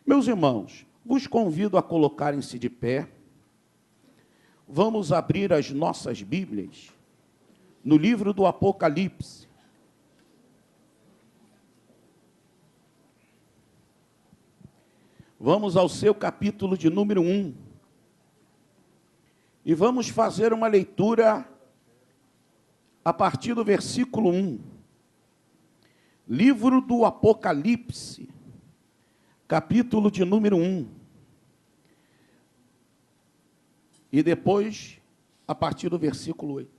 Meus irmãos, vos convido a colocarem-se de pé. Vamos abrir as nossas Bíblias no livro do Apocalipse. Vamos ao seu capítulo de número 1. E vamos fazer uma leitura a partir do versículo 1. Livro do Apocalipse, capítulo de número 1. E depois, a partir do versículo 8.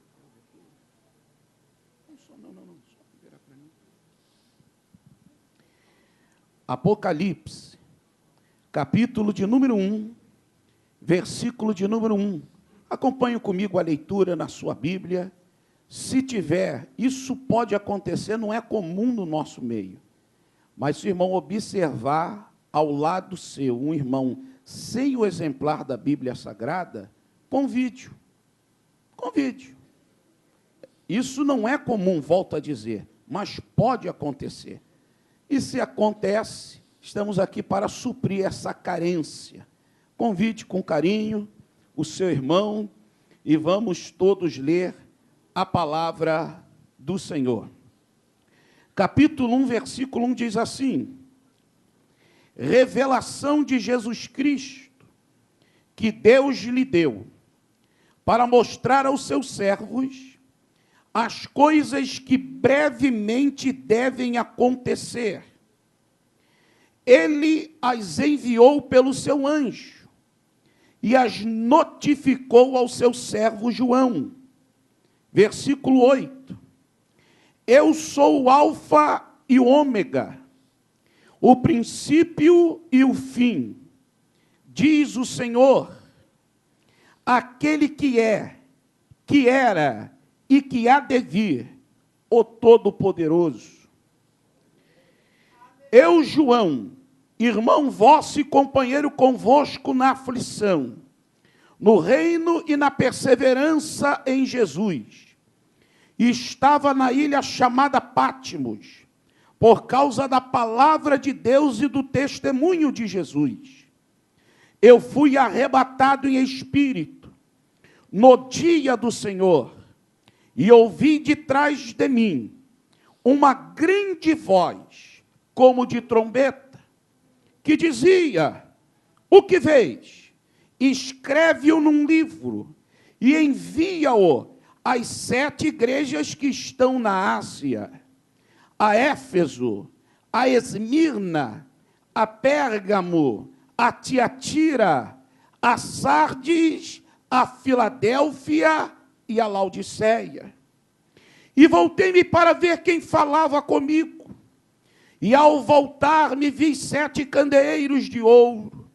Apocalipse, capítulo de número 1, versículo de número 1. Acompanhe comigo a leitura na sua Bíblia. Se tiver, isso pode acontecer, não é comum no nosso meio. Mas se o irmão observar ao lado seu, um irmão sem o exemplar da Bíblia Sagrada, convide-o. Convide-o. Isso não é comum, volto a dizer, mas pode acontecer. E se acontece, estamos aqui para suprir essa carência. Convide com carinho o seu irmão e vamos todos ler a palavra do Senhor. Capítulo 1, versículo 1 diz assim: revelação de Jesus Cristo, que Deus lhe deu, para mostrar aos seus servos as coisas que brevemente devem acontecer. Ele as enviou pelo seu anjo e as notificou ao seu servo João. Versículo 8. Eu sou o Alfa e o Ômega, o princípio e o fim, diz o Senhor, aquele que é, que era e que há de vir, o Todo-Poderoso. Eu, João, irmão vosso e companheiro convosco na aflição, no reino e na perseverança em Jesus, e estava na ilha chamada Pátimos, por causa da palavra de Deus e do testemunho de Jesus. Eu fui arrebatado em espírito, no dia do Senhor, e ouvi de trás de mim uma grande voz, como de trombeta, que dizia: o que vês? Escreve-o num livro e envia-o às 7 igrejas que estão na Ásia, a Éfeso, a Esmirna, a Pérgamo, a Tiatira, a Sardes, a Filadélfia e a Laodiceia. E voltei-me para ver quem falava comigo. E ao voltar-me vi 7 candeeiros de ouro.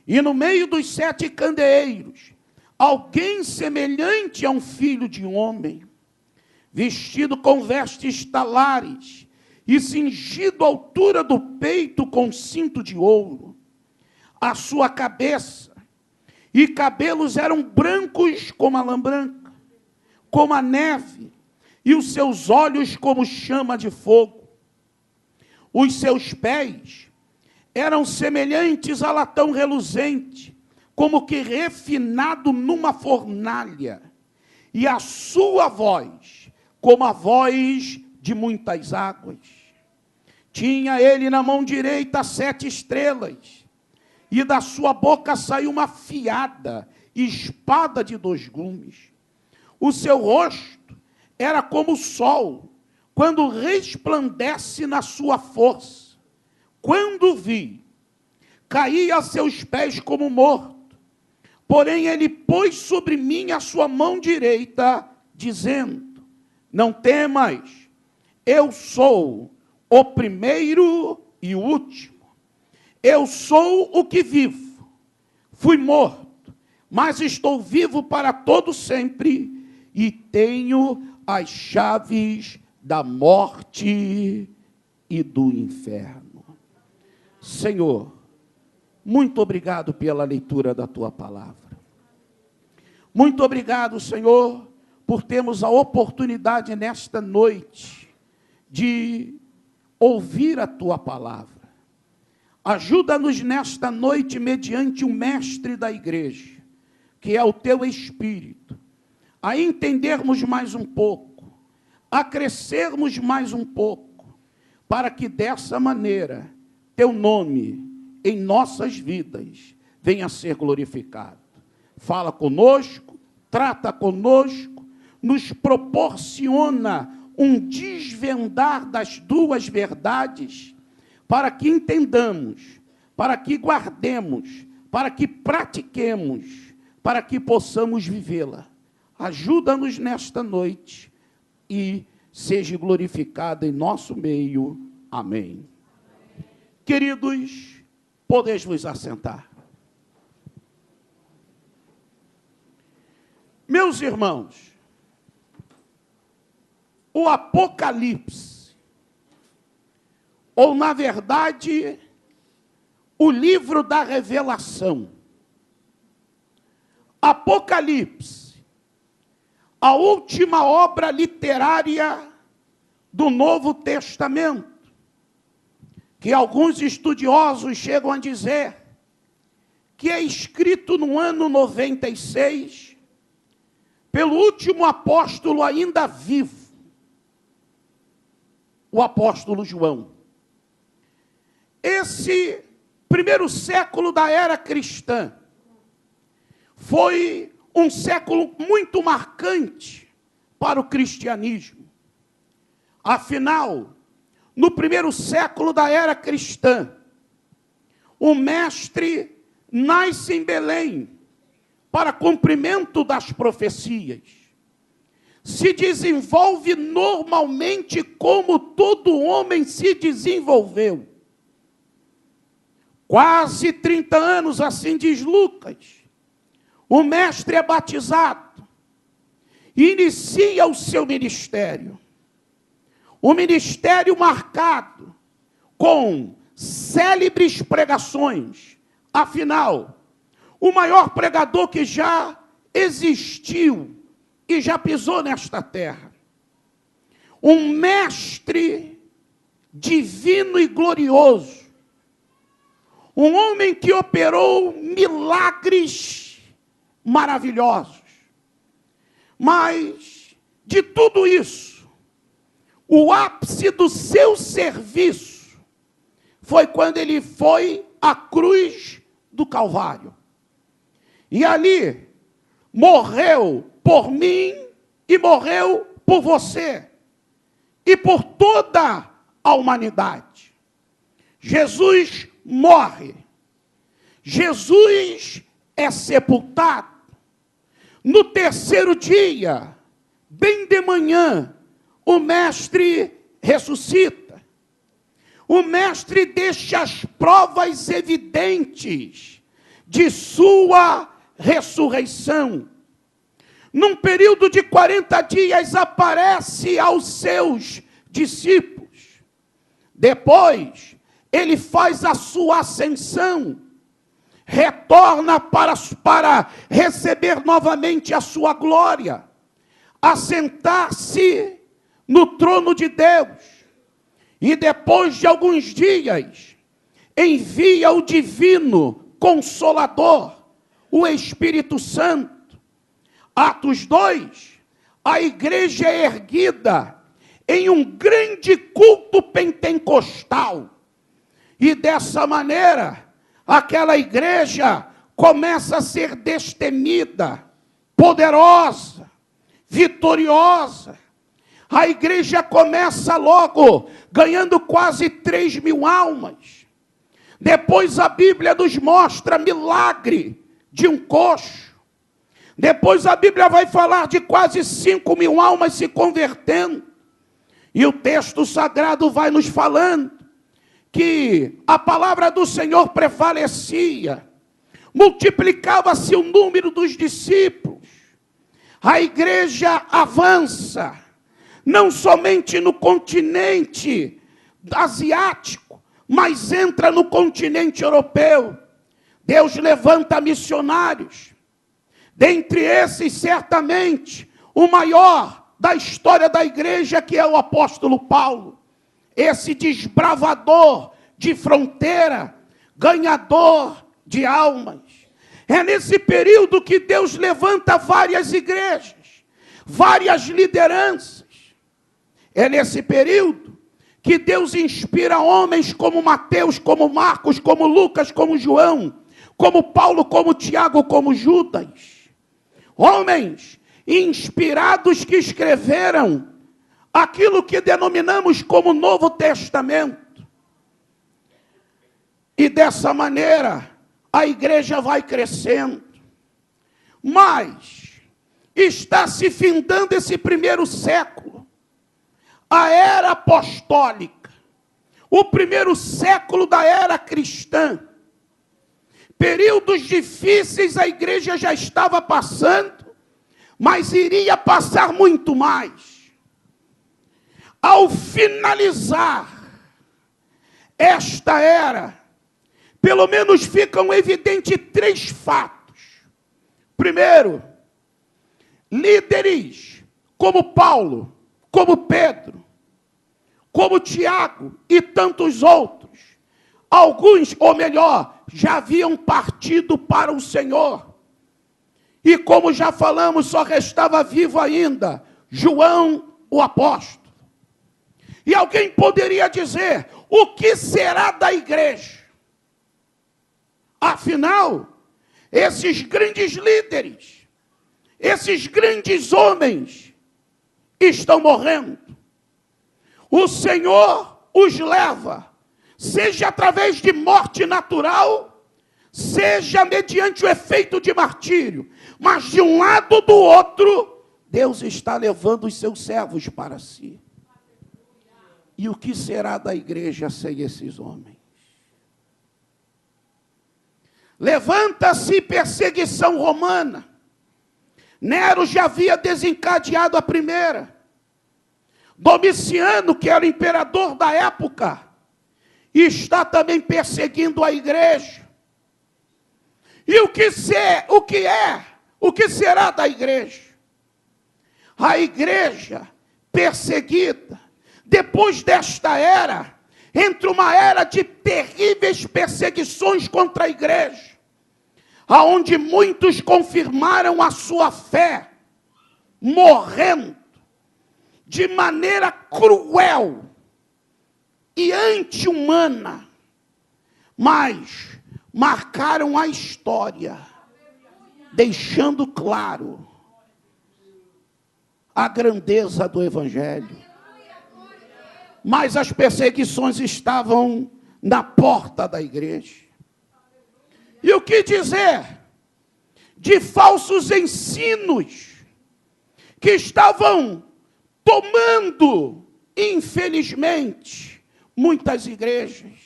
E no meio dos 7 candeeiros, alguém semelhante a um filho de homem, vestido com vestes talares e cingido à altura do peito com cinto de ouro. A sua cabeça e cabelos eram brancos como a lã branca, como a neve, e os seus olhos como chama de fogo. Os seus pés eram semelhantes a latão reluzente, como que refinado numa fornalha, e a sua voz, como a voz de muitas águas. Tinha ele na mão direita 7 estrelas, e da sua boca saiu uma afiada espada de 2 gumes. O seu rosto era como o sol, quando resplandece na sua força. Quando vi, caí a seus pés como morto. Porém, ele pôs sobre mim a sua mão direita, dizendo: não temas, eu sou o primeiro e o último. Eu sou o que vivo. Fui morto, mas estou vivo para todo sempre, e tenho as chaves da morte e do inferno. Senhor, muito obrigado pela leitura da tua palavra. Muito obrigado, Senhor, por termos a oportunidade nesta noite de ouvir a tua palavra. Ajuda-nos nesta noite mediante o mestre da igreja, que é o teu Espírito, a entendermos mais um pouco, a crescermos mais um pouco, para que dessa maneira teu nome em nossas vidas venha a ser glorificado. Fala conosco, trata conosco, nos proporciona um desvendar das duas verdades, para que entendamos, para que guardemos, para que pratiquemos, para que possamos vivê-la. Ajuda-nos nesta noite e seja glorificada em nosso meio. Amém. Queridos, podeis vos assentar. Meus irmãos, o Apocalipse, ou na verdade, o livro da revelação, Apocalipse, a última obra literária do Novo Testamento, que alguns estudiosos chegam a dizer que é escrito no ano 96, pelo último apóstolo ainda vivo, o apóstolo João. Esse primeiro século da era cristã foi um século muito marcante para o cristianismo. Afinal, no primeiro século da era cristã, o mestre nasce em Belém para cumprimento das profecias. Se desenvolve normalmente como todo homem se desenvolveu. Quase 30 anos, assim diz Lucas. O mestre é batizado e inicia o seu ministério. O ministério marcado com célebres pregações. Afinal, o maior pregador que já existiu e já pisou nesta terra. Um mestre divino e glorioso. Um homem que operou milagres maravilhosos. Mas, de tudo isso, o ápice do seu serviço foi quando ele foi à cruz do Calvário. E ali morreu por mim e morreu por você e por toda a humanidade. Jesus morre. Jesus é sepultado. No terceiro dia, bem de manhã, o mestre ressuscita. O mestre deixa as provas evidentes de sua ressurreição. Num período de 40 dias, aparece aos seus discípulos. Depois, ele faz a sua ascensão. Retorna para receber novamente a sua glória. Assentar-se no trono de Deus. E depois de alguns dias, envia o divino Consolador, o Espírito Santo. Atos 2, a igreja é erguida em um grande culto pentecostal. E dessa maneira, aquela igreja começa a ser destemida, poderosa, vitoriosa. A igreja começa logo ganhando quase 3.000 almas. Depois a Bíblia nos mostra milagre de um coxo. Depois a Bíblia vai falar de quase 5.000 almas se convertendo. E o texto sagrado vai nos falando que a palavra do Senhor prevalecia. Multiplicava-se o número dos discípulos. A igreja avança. Não somente no continente asiático, mas entra no continente europeu. Deus levanta missionários. Dentre esses, certamente, o maior da história da igreja, que é o apóstolo Paulo. Esse desbravador de fronteira, ganhador de almas. É nesse período que Deus levanta várias igrejas, várias lideranças. É nesse período que Deus inspira homens como Mateus, como Marcos, como Lucas, como João, como Paulo, como Tiago, como Judas. Homens inspirados que escreveram aquilo que denominamos como Novo Testamento. E dessa maneira, a igreja vai crescendo. Mas está se findando esse primeiro século, a era apostólica, o primeiro século da era cristã. Períodos difíceis a igreja já estava passando, mas iria passar muito mais. Ao finalizar esta era, pelo menos ficam evidentes 3 fatos. Primeiro, líderes como Paulo, como Pedro, como Tiago e tantos outros, alguns, ou melhor, já haviam partido para o Senhor. E como já falamos, só restava vivo ainda João, o apóstolo. E alguém poderia dizer, o que será da igreja? Afinal, esses grandes líderes, esses grandes homens estão morrendo. O Senhor os leva, seja através de morte natural, seja mediante o efeito de martírio. Mas de um lado ou do outro, Deus está levando os seus servos para si. E o que será da igreja sem esses homens? Levanta-se perseguição romana. Nero já havia desencadeado a primeira. Domiciano, que era o imperador da época, está também perseguindo a igreja. E o que será da igreja? A igreja perseguida, depois desta era, entra uma era de terríveis perseguições contra a igreja, aonde muitos confirmaram a sua fé, morrendo de maneira cruel e anti-humana, mas marcaram a história, deixando claro a grandeza do Evangelho. Mas as perseguições estavam na porta da igreja. E o que dizer de falsos ensinos que estavam tomando, infelizmente, muitas igrejas?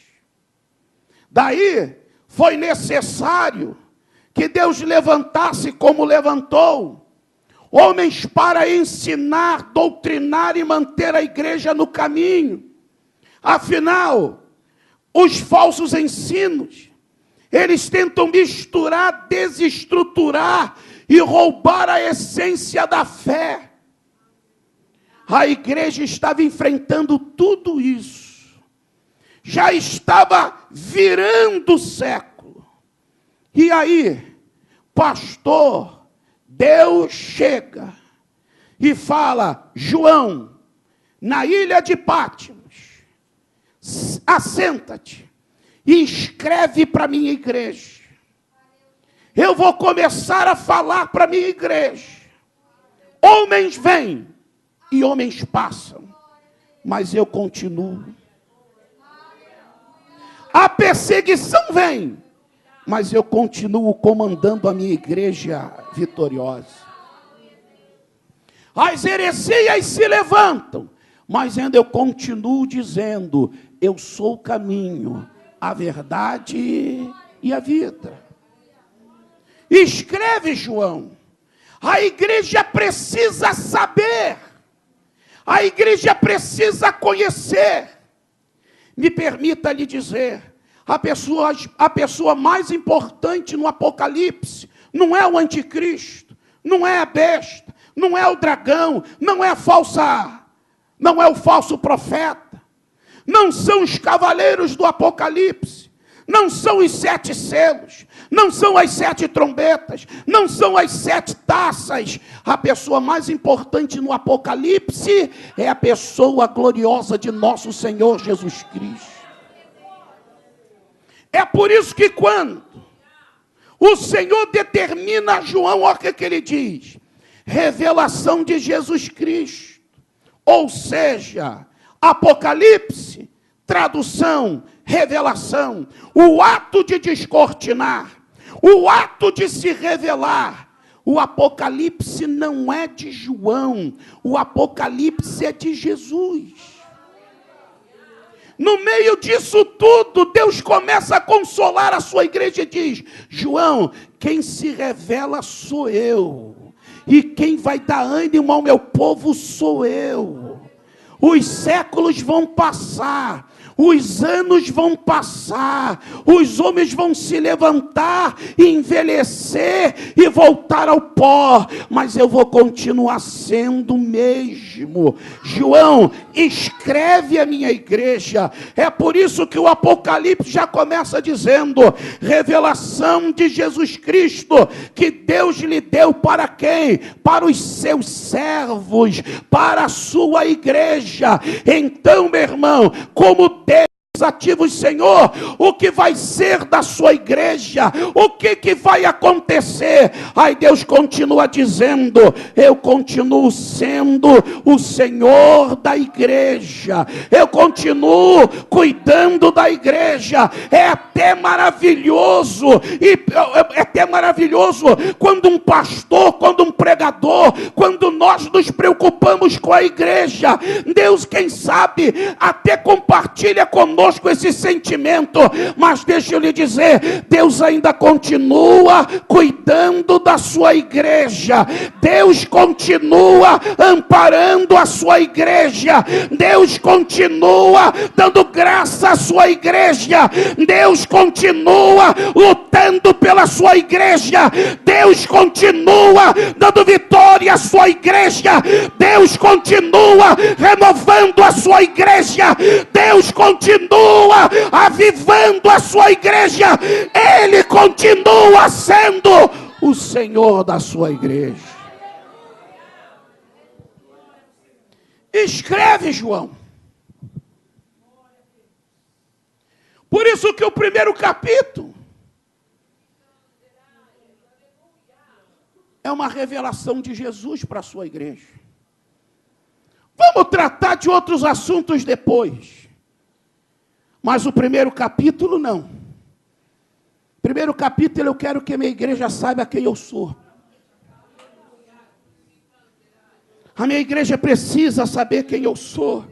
Daí foi necessário que Deus levantasse como levantou homens para ensinar, doutrinar e manter a igreja no caminho. Afinal, os falsos ensinos, eles tentam misturar, desestruturar e roubar a essência da fé. A igreja estava enfrentando tudo isso. Já estava virando o século. E aí, pastor, Deus chega e fala, João, na ilha de Pátimos, assenta-te e escreve para a minha igreja. Eu vou começar a falar para a minha igreja. Homens vêm e homens passam, mas eu continuo. A perseguição vem, mas eu continuo comandando a minha igreja vitoriosa. As heresias se levantam, mas ainda eu continuo dizendo, eu sou o caminho, a verdade e a vida. Escreve, João, a igreja precisa saber, a igreja precisa conhecer. Me permita lhe dizer, a pessoa mais importante no Apocalipse não é o anticristo, não é a besta, não é o dragão, não é o falso profeta, não são os cavaleiros do Apocalipse, não são os 7 selos, não são as 7 trombetas, não são as 7 taças. A pessoa mais importante no Apocalipse é a pessoa gloriosa de nosso Senhor Jesus Cristo. É por isso que quando o Senhor determina a João, olha o que ele diz: revelação de Jesus Cristo, ou seja, Apocalipse, tradução, revelação, o ato de descortinar, o ato de se revelar. O Apocalipse não é de João, o Apocalipse é de Jesus. No meio disso tudo, Deus começa a consolar a sua igreja e diz: João, quem se revela sou eu, e quem vai dar ânimo ao meu povo sou eu. Os séculos vão passar, os anos vão passar, os homens vão se levantar, envelhecer e voltar ao pó, mas eu vou continuar sendo o mesmo. João, escreve a minha igreja. É por isso que o Apocalipse já começa dizendo: revelação de Jesus Cristo, que Deus lhe deu para quem? Para os seus servos, para a sua igreja. Então, meu irmão, como Deus ativa o Senhor, o que vai ser da sua igreja? O que vai acontecer? Aí Deus continua dizendo: eu continuo sendo o Senhor da igreja, eu continuo cuidando da igreja. É até maravilhoso, quando um pastor, quando um pregador, quando nós nos preocupamos com a igreja, Deus, quem sabe, até compartilha conosco esse sentimento, mas deixa eu lhe dizer, Deus ainda continua cuidando da sua igreja, Deus continua amparando a sua igreja, Deus continua dando graça à sua igreja, Deus continua lutando pela sua igreja, Deus continua dando vitória à sua igreja, Deus continua renovando a sua igreja, Deus continua avivando a sua igreja, Ele continua sendo o Senhor da sua igreja. Escreve, João. Por isso que o primeiro capítulo é uma revelação de Jesus para a sua igreja. Vamos tratar de outros assuntos depois. Mas o primeiro capítulo não. Primeiro capítulo eu quero que a minha igreja saiba quem eu sou. A minha igreja precisa saber quem eu sou.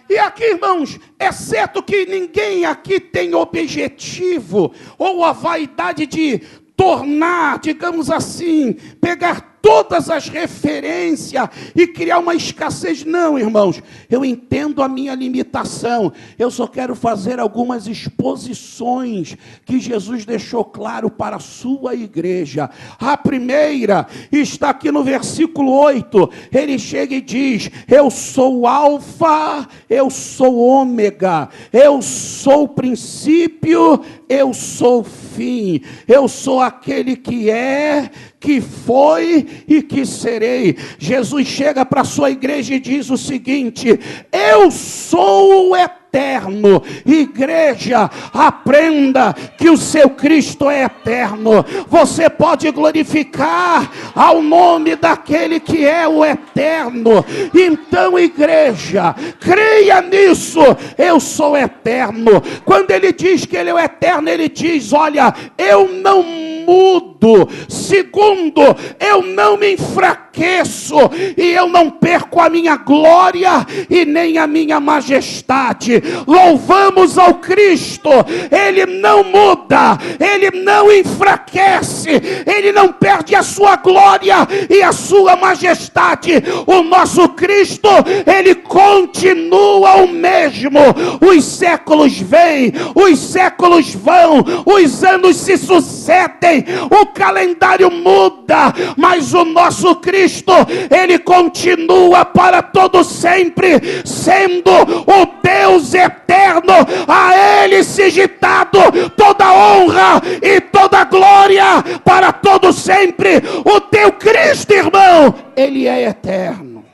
E aqui, irmãos, é certo que ninguém aqui tem objetivo ou a vaidade de tornar, digamos assim, pegar todas as referências e criar uma escassez. Não, irmãos, eu entendo a minha limitação, eu só quero fazer algumas exposições que Jesus deixou claro para a sua igreja. A primeira está aqui no versículo 8, ele chega e diz: eu sou o alfa, eu sou o ômega, eu sou o princípio, eu sou o fim, eu sou aquele que é, que foi e que serei. Jesus chega para a sua igreja e diz o seguinte: eu sou o eterno. Igreja, aprenda que o seu Cristo é eterno. Você pode glorificar ao nome daquele que é o eterno. Então, igreja, creia nisso. Eu sou eterno. Quando ele diz que ele é o eterno, ele diz: olha, eu não mudo. Segundo, eu não me enfraqueço e eu não perco a minha glória e nem a minha majestade. Louvamos ao Cristo, Ele não muda, Ele não enfraquece, Ele não perde a sua glória e a sua majestade. O nosso Cristo, Ele continua o mesmo. Os séculos vêm, os séculos vão, os anos se sucedem, o calendário muda, mas o nosso Cristo Cristo, Ele continua para todo sempre, sendo o Deus eterno. A Ele seja dado toda honra e toda glória para todo sempre. O teu Cristo, irmão, Ele é eterno.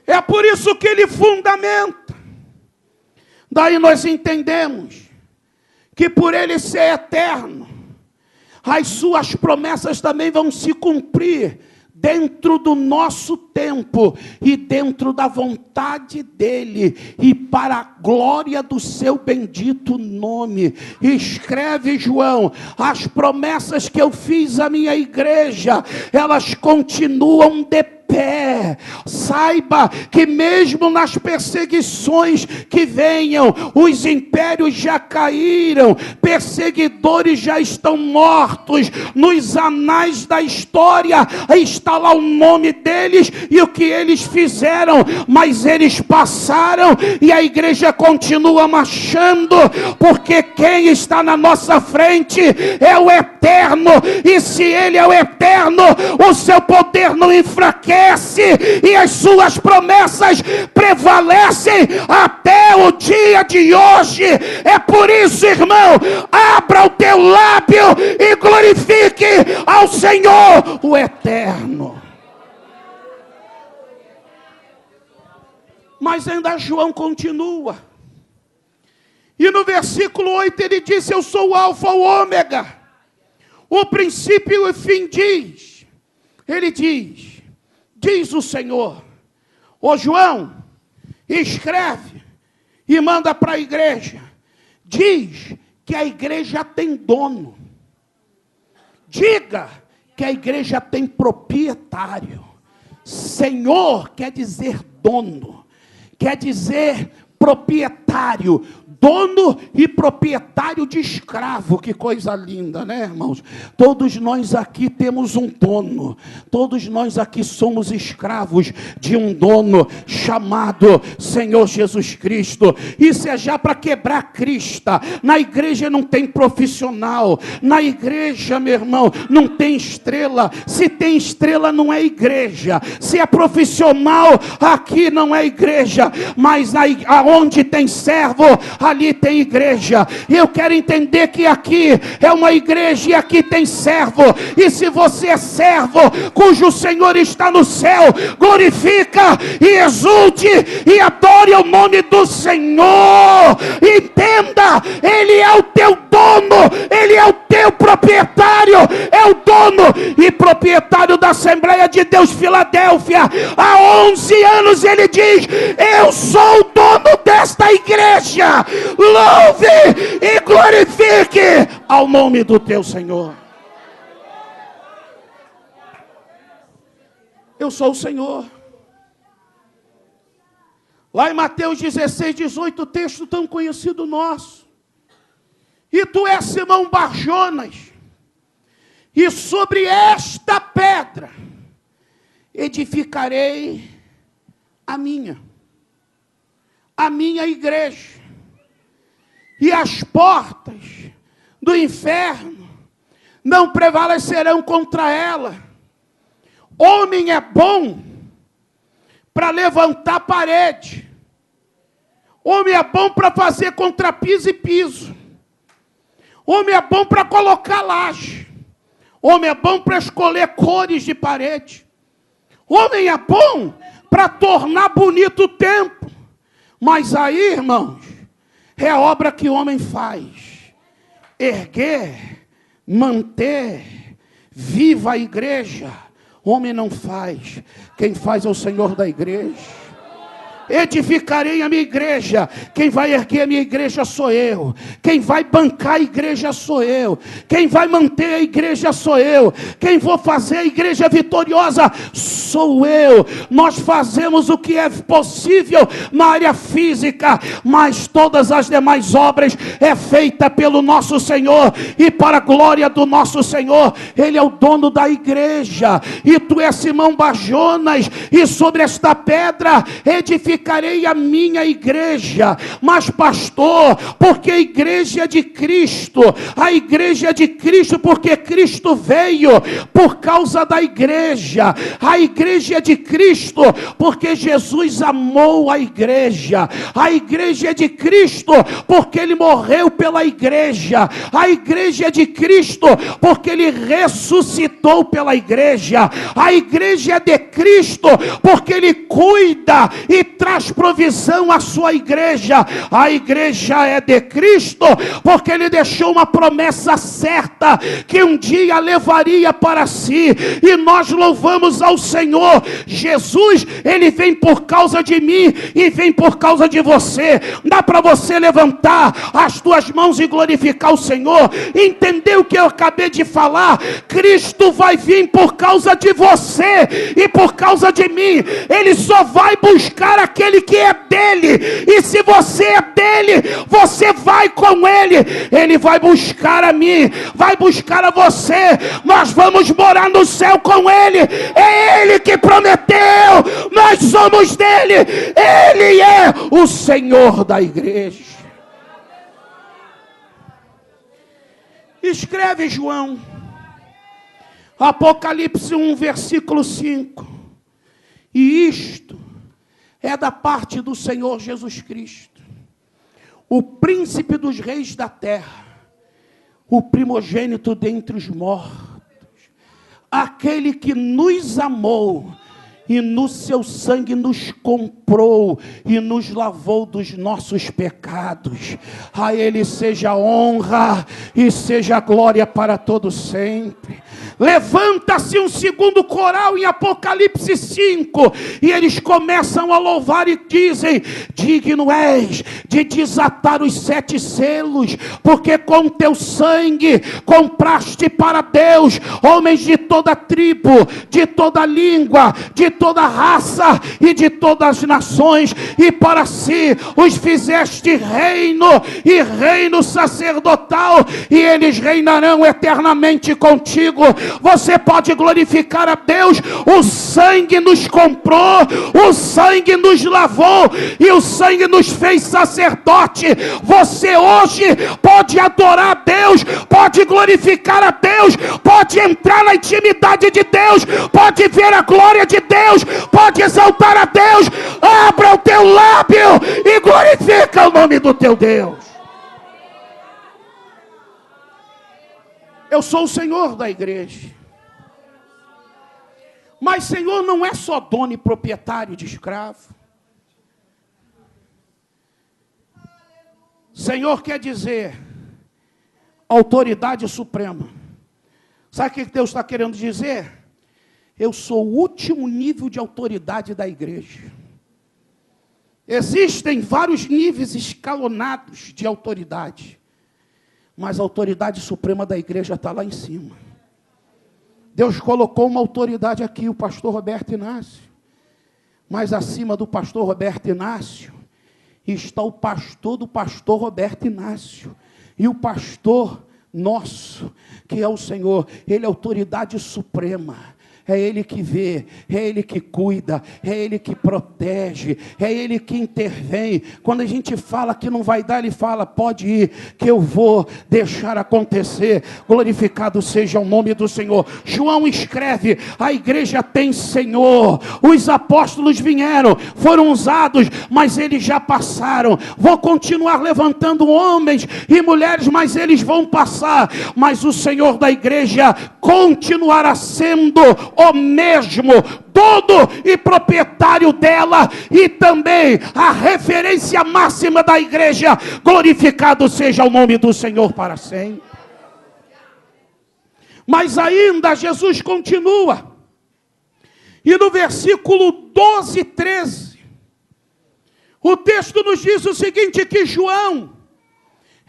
É por isso que Ele fundamenta. Daí nós entendemos que por Ele ser eterno, as suas promessas também vão se cumprir dentro do nosso tempo e dentro da vontade dEle e para a glória do seu bendito nome. Escreve, João, as promessas que eu fiz à minha igreja, elas continuam de pé. Saiba que mesmo nas perseguições que venham, os impérios já caíram, perseguidores já estão mortos, nos anais da história está lá o nome deles e o que eles fizeram, mas eles passaram e a igreja continua marchando, porque quem está na nossa frente é o eterno, e se Ele é o eterno, o seu poder não enfraquece e as suas promessas prevalecem até o dia de hoje. É por isso, irmão, abra o teu lábio e glorifique ao Senhor, o eterno. Mas ainda João continua. E no versículo 8 ele diz: eu sou o alfa, o ômega, o princípio e o fim. Ele diz o Senhor: ô João, escreve e manda para a igreja. Diz que a igreja tem dono. Diga que a igreja tem proprietário. Senhor quer dizer dono, quer dizer proprietário. Dono e proprietário de escravo. Que coisa linda, né, irmãos? Todos nós aqui temos um dono. Todos nós aqui somos escravos de um dono chamado Senhor Jesus Cristo. Isso é já para quebrar a crista. Na igreja não tem profissional. Na igreja, meu irmão, não tem estrela. Se tem estrela, não é igreja. Se é profissional, aqui não é igreja. Mas aonde tem servo, ali tem igreja. E eu quero entender que aqui é uma igreja e aqui tem servo. E se você é servo, cujo Senhor está no céu, glorifica e exulte e adore o nome do Senhor. Entenda, Ele é o teu dono, Ele é o teu proprietário, é o dono e proprietário da Assembleia de Deus Filadélfia. Há 11 anos ele diz: eu sou o dono desta igreja. Louve e glorifique ao nome do teu Senhor. Eu sou o Senhor. Lá em Mateus 16, 18, texto tão conhecido nosso. E tu és Simão Bar-Jonas, e sobre esta pedra edificarei a minha igreja. E as portas do inferno não prevalecerão contra ela. Homem é bom para levantar parede. Homem é bom para fazer contrapiso e piso. Homem é bom para colocar laje. Homem é bom para escolher cores de parede. Homem é bom para tornar bonito o templo. Mas aí, irmãos, é a obra que o homem faz. Erguer, manter, viva a igreja. Homem não faz. Quem faz é o Senhor da igreja. Edificarei a minha igreja. Quem vai erguer a minha igreja sou eu. Quem vai bancar a igreja sou eu. Quem vai manter a igreja sou eu. Quem vou fazer a igreja vitoriosa sou eu. Nós fazemos o que é possível na área física, mas todas as demais obras é feita pelo nosso Senhor e para a glória do nosso Senhor. Ele é o dono da igreja. E tu és Simão Bar-Jonas, e sobre esta pedra edificarei edificarei a minha igreja. Mas pastor, porque a igreja é de Cristo, a igreja é de Cristo porque Cristo veio por causa da igreja, a igreja é de Cristo porque Jesus amou a igreja é de Cristo porque Ele morreu pela igreja, a igreja é de Cristo porque Ele ressuscitou pela igreja, a igreja é de Cristo porque Ele cuida e traz provisão à sua igreja, a igreja é de Cristo porque Ele deixou uma promessa certa que um dia levaria para si, e nós louvamos ao Senhor. Jesus, Ele vem por causa de mim e vem por causa de você. Dá para você levantar as tuas mãos e glorificar o Senhor? Entendeu o que eu acabei de falar? Cristo vai vir por causa de você e por causa de mim. Ele só vai buscar aquele que é dele, e se você é dele, você vai com ele. Ele vai buscar a mim, vai buscar a você. Nós vamos morar no céu com ele. É ele que prometeu, nós somos dele. Ele é o Senhor da igreja. Escreve João, Apocalipse 1, versículo 5. E isto é da parte do Senhor Jesus Cristo, o príncipe dos reis da terra, o primogênito dentre os mortos, aquele que nos amou e no seu sangue nos comprou e nos lavou dos nossos pecados. A Ele seja honra e seja glória para todo sempre. Levanta-se um segundo coral em Apocalipse 5, e eles começam a louvar e dizem: digno és de desatar os 7 selos, porque com teu sangue compraste para Deus homens de toda tribo, de toda língua, de toda raça e de todas as nações, e para si os fizeste reino e reino sacerdotal, e eles reinarão eternamente contigo. Você pode glorificar a Deus. O sangue nos comprou, o sangue nos lavou e o sangue nos fez sacerdote. Você hoje pode adorar a Deus, pode glorificar a Deus, pode entrar na intimidade de Deus, pode ver a glória de Deus, pode exaltar a Deus. Abra o teu lábio e glorifica o nome do teu Deus. Eu sou o Senhor da igreja. Mas Senhor não é só dono e proprietário de escravo. Senhor quer dizer autoridade suprema. Sabe o que Deus está querendo dizer? Eu sou o último nível de autoridade da igreja. Existem vários níveis escalonados de autoridade, mas a autoridade suprema da igreja está lá em cima. Deus colocou uma autoridade aqui, o pastor Roberto Inácio. Mas acima do pastor Roberto Inácio está o pastor do pastor Roberto Inácio. E o pastor nosso, que é o Senhor, Ele é autoridade suprema. É Ele que vê, é Ele que cuida, é Ele que protege, é Ele que intervém. Quando a gente fala que não vai dar, Ele fala: pode ir, que eu vou deixar acontecer. Glorificado seja o nome do Senhor. João escreve: a igreja tem Senhor. Os apóstolos vieram, foram usados, mas eles já passaram. Vou continuar levantando homens e mulheres, mas eles vão passar. Mas o Senhor da igreja continuará sendo o mesmo, dono e proprietário dela, e também a referência máxima da igreja. Glorificado seja o nome do Senhor para sempre. Mas ainda Jesus continua, e no versículo 12 e 13, o texto nos diz o seguinte: que João,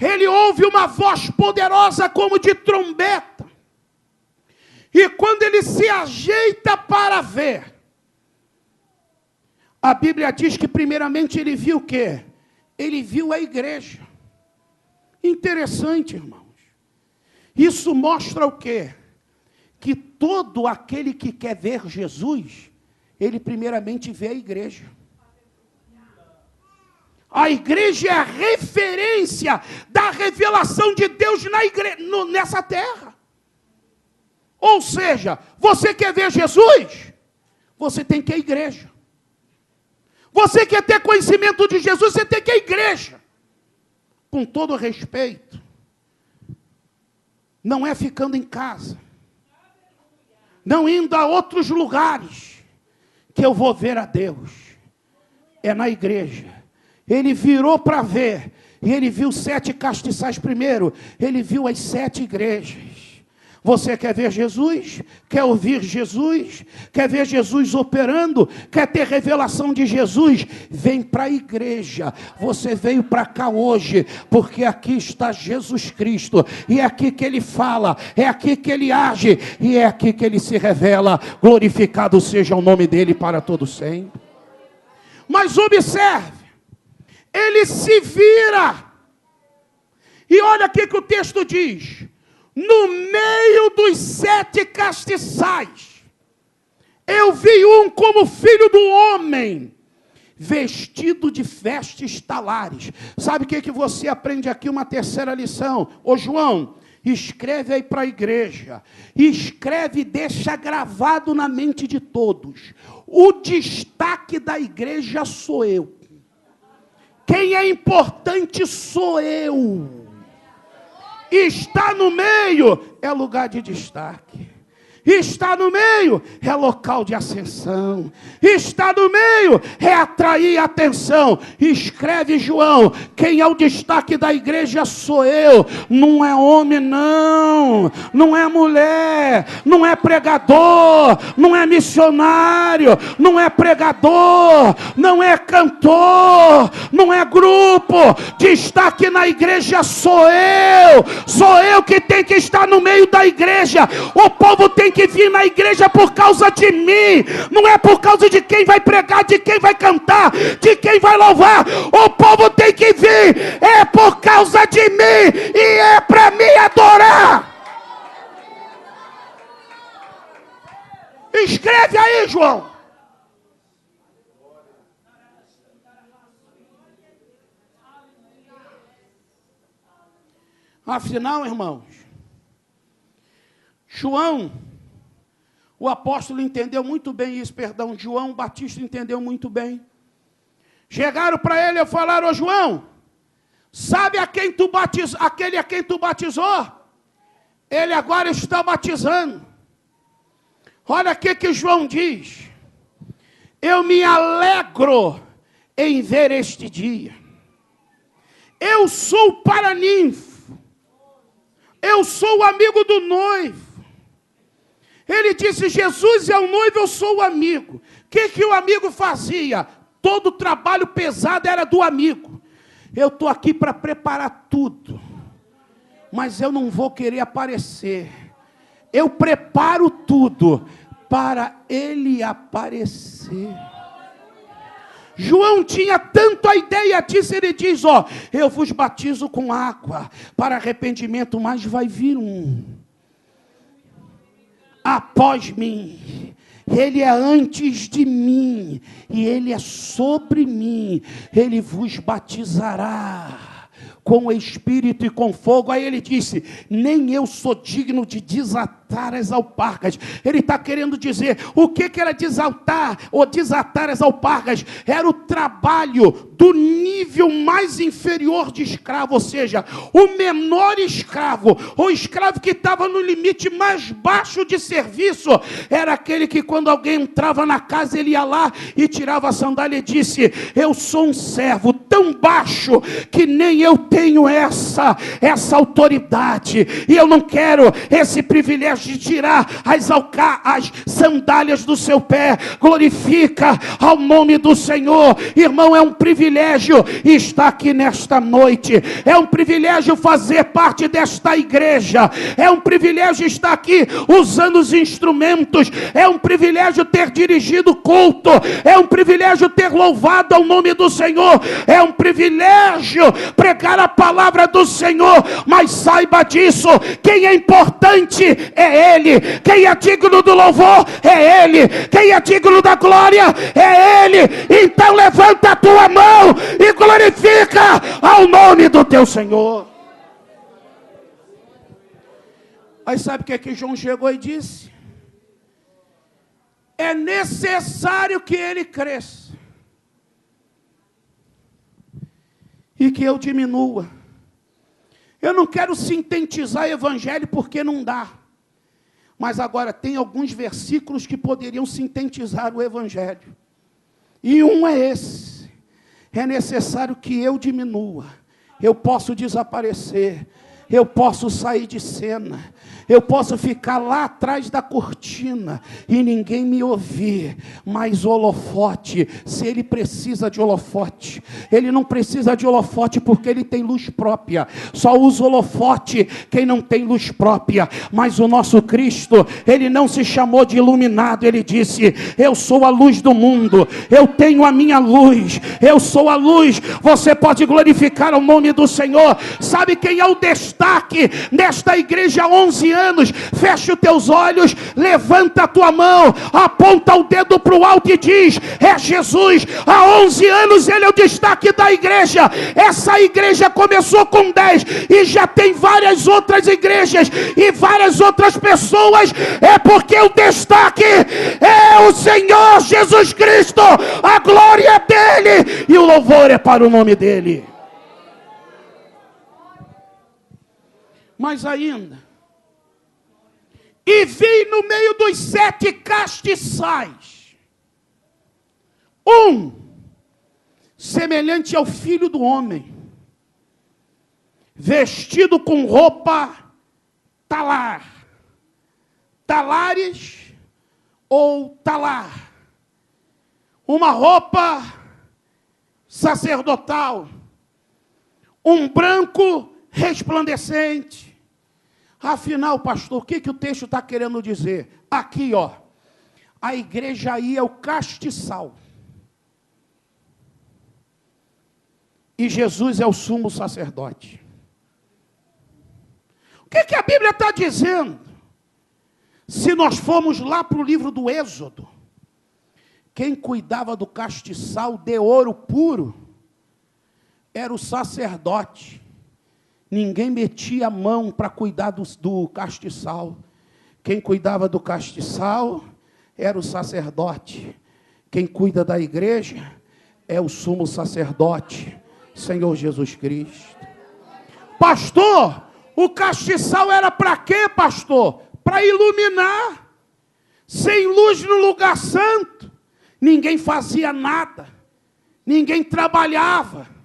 ele ouve uma voz poderosa como de trombeta. E quando ele se ajeita para ver, a Bíblia diz que primeiramente ele viu o quê? Ele viu a igreja. Interessante, irmãos. Isso mostra o quê? Que todo aquele que quer ver Jesus, ele primeiramente vê a igreja. A igreja é a referência da revelação de Deus nessa terra. Ou seja, você quer ver Jesus? Você tem que ir à igreja. Você quer ter conhecimento de Jesus? Você tem que ir à igreja. Com todo respeito, não é ficando em casa, não indo a outros lugares, que eu vou ver a Deus. É na igreja. Ele virou para ver, e ele viu 7 castiçais primeiro, ele viu as 7 igrejas. Você quer ver Jesus? Quer ouvir Jesus? Quer ver Jesus operando? Quer ter revelação de Jesus? Vem para a igreja. Você veio para cá hoje, porque aqui está Jesus Cristo. E é aqui que Ele fala, é aqui que Ele age, e é aqui que Ele se revela. Glorificado seja o nome dEle para todo sempre. Mas observe, Ele se vira. E olha aqui que o texto diz. No meio dos 7 castiçais, eu vi um como filho do homem, vestido de vestes talares. Sabe o que você aprende aqui? Uma terceira lição. Ô João, escreve aí para a igreja. Escreve e deixa gravado na mente de todos. O destaque da igreja sou eu. Quem é importante sou eu. Está no meio é lugar de destaque. Está no meio é local de ascensão. Está no meio é atrair atenção. Escreve João, quem é o destaque da igreja sou eu. Não é homem não, não é mulher, não é pregador, não é missionário, não é pregador, não é cantor, não é grupo. Destaque na igreja sou eu que tenho que estar no meio da igreja. O povo tem que vir na igreja por causa de mim, não é por causa de quem vai pregar, de quem vai cantar, de quem vai louvar. O povo tem que vir, é por causa de mim, e é para me adorar. Escreve aí, João. Afinal, irmãos, João, o apóstolo entendeu muito bem isso, João Batista entendeu muito bem. Chegaram para ele e falaram: ô João, sabe aquele a quem tu batizou? Ele agora está batizando. Olha o que João diz. Eu me alegro em ver este dia. Eu sou o paraninfo. Eu sou o amigo do noivo. Ele disse: Jesus é o noivo, eu sou o amigo. O que o amigo fazia? Todo o trabalho pesado era do amigo. Eu estou aqui para preparar tudo, mas eu não vou querer aparecer. Eu preparo tudo para ele aparecer. João tinha tanto a ideia disso, ele diz: eu vos batizo com água para arrependimento, mas vai vir um após mim, ele é antes de mim, e ele é sobre mim, ele vos batizará com o Espírito e com fogo. Aí ele disse: nem eu sou digno de desatar as alpargas. Ele está querendo dizer, o que era desatar ou desatar as alpargas? Era o trabalho do nível mais inferior de escravo, ou seja, o menor escravo, o escravo que estava no limite mais baixo de serviço, era aquele que quando alguém entrava na casa, ele ia lá e tirava a sandália e disse: eu sou um servo tão baixo que nem eu tenho essa autoridade, e eu não quero esse privilégio de tirar as sandálias do seu pé. Glorifica ao nome do Senhor. Irmão, é um privilégio estar aqui nesta noite, é um privilégio fazer parte desta igreja, é um privilégio estar aqui usando os instrumentos, é um privilégio ter dirigido o culto, é um privilégio ter louvado ao nome do Senhor, é um privilégio pregar a a palavra do Senhor, mas saiba disso, quem é importante é Ele, quem é digno do louvor é Ele, quem é digno da glória é Ele. Então levanta a tua mão e glorifica ao nome do teu Senhor. Aí sabe o que João chegou e disse? É necessário que ele cresça e que eu diminua. Eu não quero sintetizar o evangelho porque não dá. Mas agora tem alguns versículos que poderiam sintetizar o evangelho. E um é esse. É necessário que eu diminua. Eu posso desaparecer. Eu posso sair de cena, eu posso ficar lá atrás da cortina e ninguém me ouvir, mas o holofote, se ele precisa de holofote, ele não precisa de holofote porque ele tem luz própria, só usa holofote quem não tem luz própria, mas o nosso Cristo, ele não se chamou de iluminado, ele disse, eu sou a luz do mundo, eu tenho a minha luz, eu sou a luz. Você pode glorificar o nome do Senhor. Sabe quem é o destaque nesta igreja há 11 anos? Fecha os teus olhos, levanta a tua mão, aponta o dedo para o alto e diz, é Jesus. Há 11 anos ele é o destaque da igreja. Essa igreja começou com 10 e já tem várias outras igrejas e várias outras pessoas. É porque o destaque é o Senhor Jesus Cristo, a glória é dele e o louvor é para o nome dele. Mais ainda, e vi no meio dos 7 castiçais, semelhante ao Filho do Homem, vestido com roupa talar, talares ou talar, uma roupa sacerdotal, um branco resplandecente. Afinal, pastor, o que o texto está querendo dizer? Aqui, ó, a igreja aí é o castiçal. E Jesus é o sumo sacerdote. O que a Bíblia está dizendo? Se nós formos lá para o livro do Êxodo, quem cuidava do castiçal de ouro puro era o sacerdote. Ninguém metia a mão para cuidar do castiçal. Quem cuidava do castiçal era o sacerdote. Quem cuida da igreja é o sumo sacerdote, Senhor Jesus Cristo. Pastor, o castiçal era para quê, pastor? Para iluminar. Sem luz no lugar santo, ninguém fazia nada, ninguém trabalhava.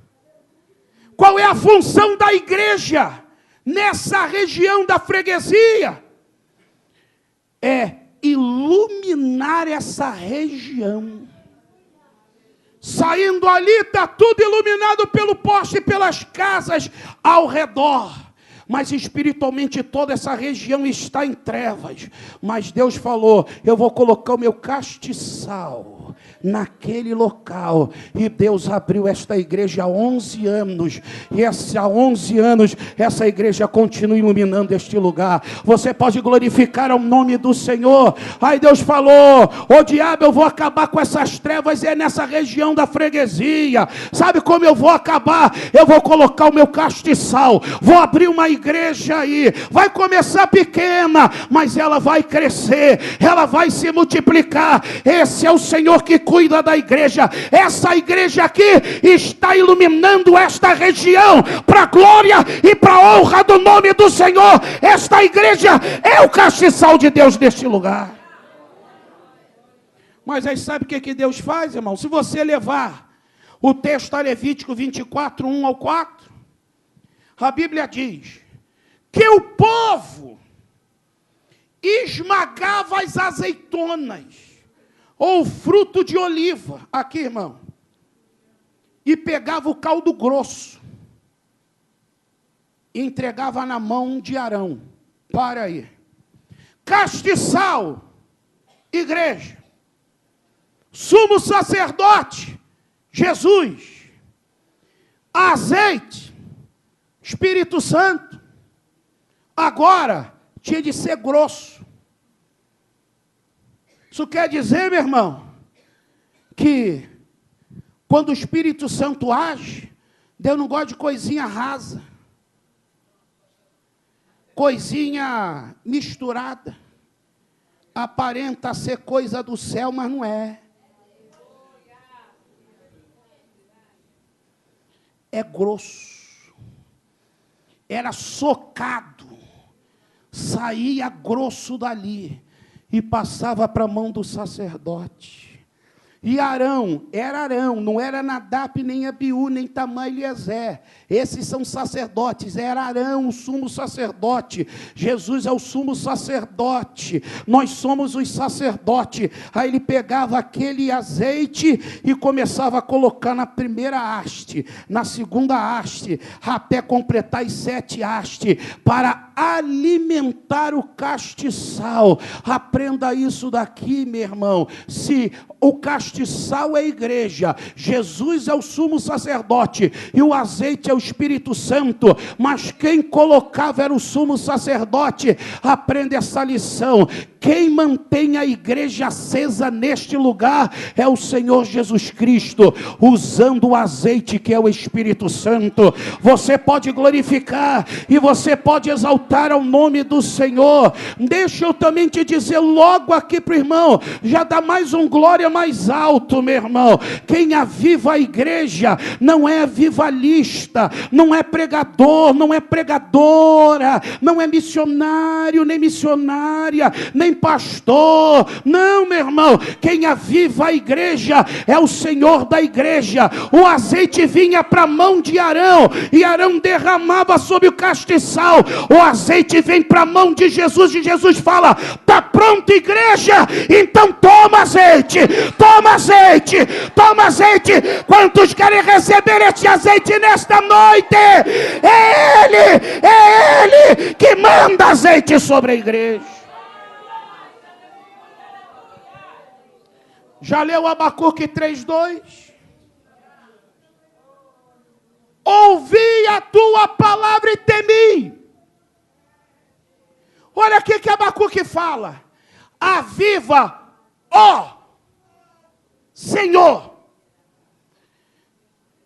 Qual é a função da igreja nessa região da freguesia? É iluminar essa região. Saindo ali, está tudo iluminado pelo poste e pelas casas ao redor. Mas espiritualmente toda essa região está em trevas. Mas Deus falou, eu vou colocar o meu castiçal naquele local. E Deus abriu esta igreja há 11 anos. E há 11 anos essa igreja continua iluminando este lugar. Você pode glorificar o nome do Senhor. Aí Deus falou, ô diabo, eu vou acabar com essas trevas, é nessa região da freguesia. Sabe como eu vou acabar? Eu vou colocar o meu castiçal, vou abrir uma igreja aí, vai começar pequena, mas ela vai crescer, ela vai se multiplicar. Esse é o Senhor que cuida da igreja. Essa igreja aqui está iluminando esta região para a glória e para a honra do nome do Senhor. Esta igreja é o castiçal de Deus neste lugar. Mas aí sabe o que Deus faz, irmão? Se você levar o texto a Levítico 24, 1 ao 4, a Bíblia diz que o povo esmagava as azeitonas, ou fruto de oliva, aqui, irmão, e pegava o caldo grosso, e entregava na mão de Arão. Para aí. Castiçal, igreja. Sumo sacerdote, Jesus. Azeite, Espírito Santo, agora, tinha de ser grosso. Isso quer dizer, meu irmão, que quando o Espírito Santo age, Deus não gosta de coisinha rasa, coisinha misturada. Aparenta ser coisa do céu, mas não é. É grosso. Era socado. Saía grosso dali e passava para a mão do sacerdote. E Arão, era Arão, não era Nadab, nem Abiú, nem Tamar e Eliezer. Esses são sacerdotes, era Arão, o sumo sacerdote. Jesus é o sumo sacerdote, nós somos os sacerdotes. Aí ele pegava aquele azeite e começava a colocar na primeira haste, na segunda haste, até completar as 7 hastes, para alimentar o castiçal. Aprenda isso daqui, meu irmão. Se o castiçal é a igreja, Jesus é o sumo sacerdote e o azeite é o Espírito Santo, mas quem colocava era o sumo sacerdote. Aprenda essa lição. Quem mantém a igreja acesa neste lugar é o Senhor Jesus Cristo, usando o azeite que é o Espírito Santo. Você pode glorificar e você pode exaltar ao nome do Senhor. Deixa eu também te dizer logo aqui para o irmão, já dá mais um glória mais alto, meu irmão. Quem aviva a igreja não é avivalista, não é pregador, não é pregadora, não é missionário, nem missionária, nem pastor. Não, meu irmão, quem aviva a igreja é o Senhor da igreja. O azeite vinha para a mão de Arão e Arão derramava sobre o castiçal. O azeite vem para a mão de Jesus e Jesus fala: está pronto, igreja? Então toma azeite, toma azeite, toma azeite. Quantos querem receber este azeite nesta noite? É Ele que manda azeite sobre a igreja. Já leu Abacuque 3:2? Ouvi a tua palavra e temi. Olha aqui que Abacuque fala: aviva, ó Senhor.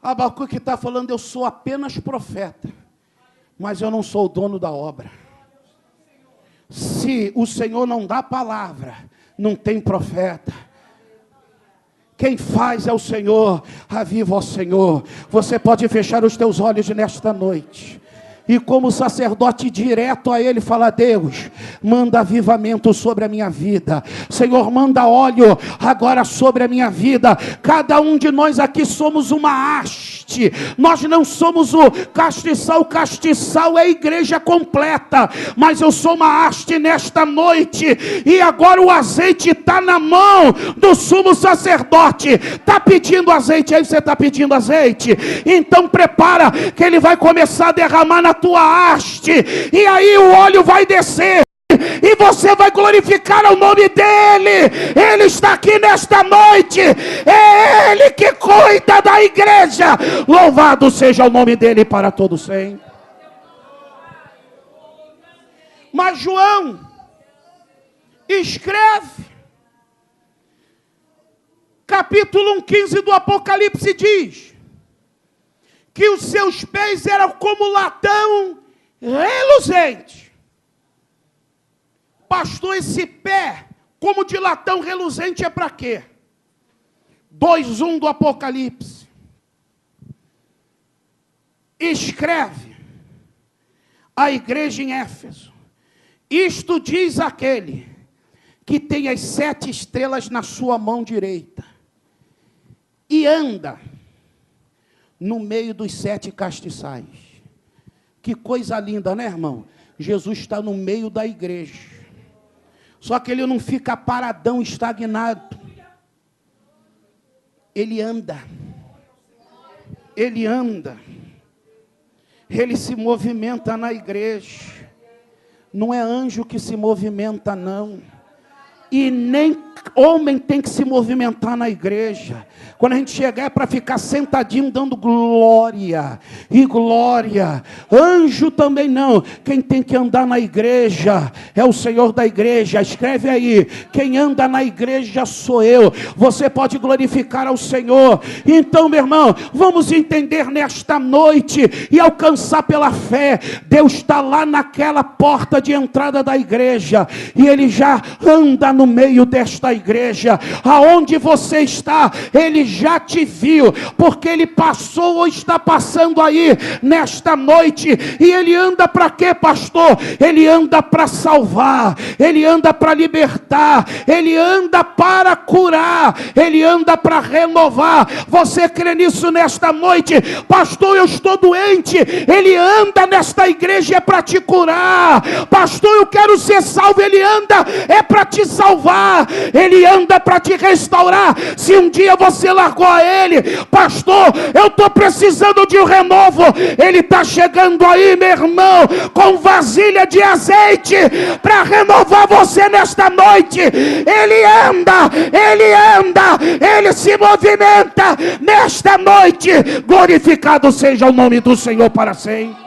Abacuque está falando: eu sou apenas profeta, mas eu não sou o dono da obra. Se o Senhor não dá palavra, não tem profeta. Quem faz é o Senhor. Aviva, ó Senhor. Você pode fechar os teus olhos nesta noite e, como sacerdote, direto a Ele falar: Deus, manda avivamento sobre a minha vida. Senhor, manda óleo agora sobre a minha vida. Cada um de nós aqui somos uma haste. Nós não somos o castiçal. O castiçal é a igreja completa. Mas eu sou uma haste nesta noite. E agora o azeite está na mão do sumo sacerdote. Está pedindo azeite? Aí você está pedindo azeite? Então prepara, que ele vai começar a derramar na tua haste, e aí o óleo vai descer, e você vai glorificar o nome dele. Ele está aqui nesta noite, é Ele que cuida da igreja. Louvado seja o nome dele para todo sempre. Mas João escreve, capítulo 1:15 do Apocalipse diz que os seus pés eram como latão reluzente. Pastor, esse pé como de latão reluzente é para quê? 2:1 do Apocalipse. Escreve a igreja em Éfeso: isto diz aquele que tem as 7 estrelas na sua mão direita e anda no meio dos 7 castiçais. Que coisa linda, né, irmão? Jesus está no meio da igreja. Só que ele não fica paradão, estagnado. Ele anda. Ele anda. Ele se movimenta na igreja. Não é anjo que se movimenta, não. E nem Homem tem que se movimentar na igreja. Quando a gente chegar é para ficar sentadinho dando glória e glória. Anjo também não. Quem tem que andar na igreja é o Senhor da igreja. Escreve aí: quem anda na igreja sou eu. Você pode glorificar ao Senhor. Então, meu irmão, vamos entender nesta noite e alcançar pela fé. Deus está lá naquela porta de entrada da igreja e Ele já anda no meio desta igreja. Aonde você está, Ele já te viu, porque Ele passou ou está passando aí nesta noite. E Ele anda para quê, pastor? Ele anda para salvar, Ele anda para libertar, Ele anda para curar, Ele anda para renovar. Você crê nisso nesta noite? Pastor, eu estou doente. Ele anda nesta igreja é para te curar. Pastor, eu quero ser salvo. Ele anda é para te salvar. Ele anda para te restaurar. Se um dia você largou a Ele, pastor, eu estou precisando de um renovo. Ele está chegando aí, meu irmão, com vasilha de azeite para renovar você nesta noite. Ele anda, Ele se movimenta nesta noite. Glorificado seja o nome do Senhor para sempre.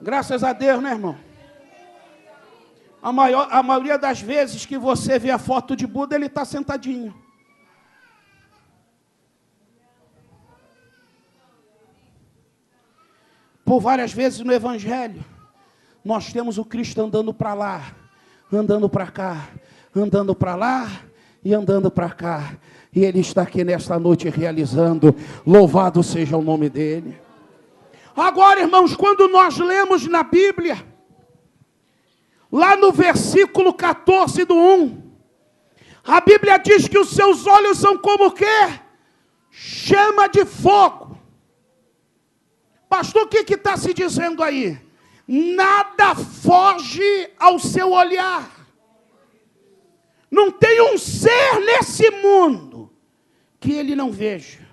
Graças a Deus, né, irmão? A maioria das vezes que você vê a foto de Buda, ele está sentadinho. Por várias vezes no Evangelho, nós temos o Cristo andando para lá, andando para cá, andando para lá e andando para cá. E Ele está aqui nesta noite realizando. Louvado seja o nome dEle. Agora, irmãos, quando nós lemos na Bíblia, lá no versículo 14 do 1, a Bíblia diz que os seus olhos são como o quê? Chama de fogo. Pastor, o que está se dizendo aí? Nada foge ao seu olhar. Não tem um ser nesse mundo que Ele não veja.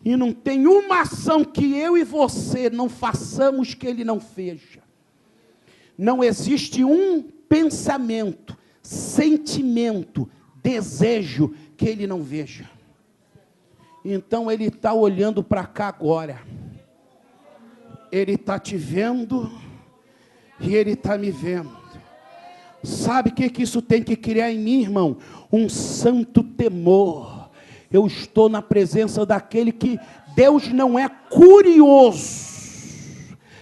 E não tem uma ação que eu e você não façamos que Ele não veja. Não existe um pensamento, sentimento, desejo que Ele não veja. Então Ele está olhando para cá agora. Ele está te vendo e Ele está me vendo. Sabe o que isso tem que criar em mim, irmão? Um santo temor. Eu estou na presença daquele que Deus não é curioso.